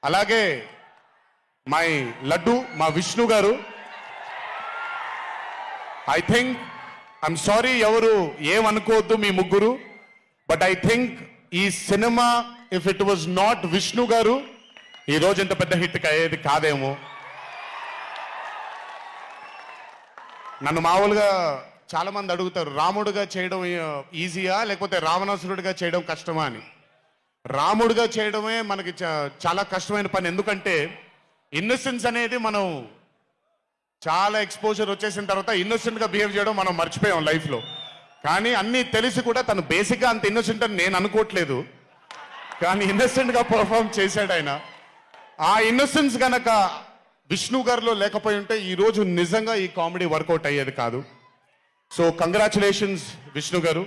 అలాగే మై లడ్డు మా విష్ణు గారు. ఐ థింక్ ఐఎమ్ సారీ, ఎవరు ఏమనుకోవద్దు మీ ముగ్గురు, బట్ ఐ థింక్ ఈ cinema if it was not Vishnu గారు ఈ రోజు ఇంత పెద్ద హిట్ అయ్యేది కాదేమో. నన్ను మామూలుగా చాలా మంది అడుగుతారు, రాముడుగా చేయడం ఈజీయా లేకపోతే రావణాసురుడిగా చేయడం కష్టమా అని. రాముడిగా చేయడమే మనకి చాలా కష్టమైన పని. ఎందుకంటే ఇన్నోసెన్స్ అనేది మనం చాలా ఎక్స్పోజర్ వచ్చేసిన తర్వాత ఇన్నోసెంట్గా బిహేవ్ చేయడం మనం మర్చిపోయాం లైఫ్లో. కానీ అన్నీ తెలిసి కూడా తను బేసిక్గా అంత ఇన్నోసెంట్ అని నేను అనుకోవట్లేదు, కానీ ఇన్నోసెంట్గా పర్ఫామ్ చేశాడు ఆయన. ఆ ఇన్నోసెన్స్ గనక విష్ణు గారిలో లేకపోయి ఉంటే ఈరోజు నిజంగా ఈ కామెడీ వర్కౌట్ అయ్యేది కాదు. సో కంగ్రాచులేషన్స్ విష్ణు గారు.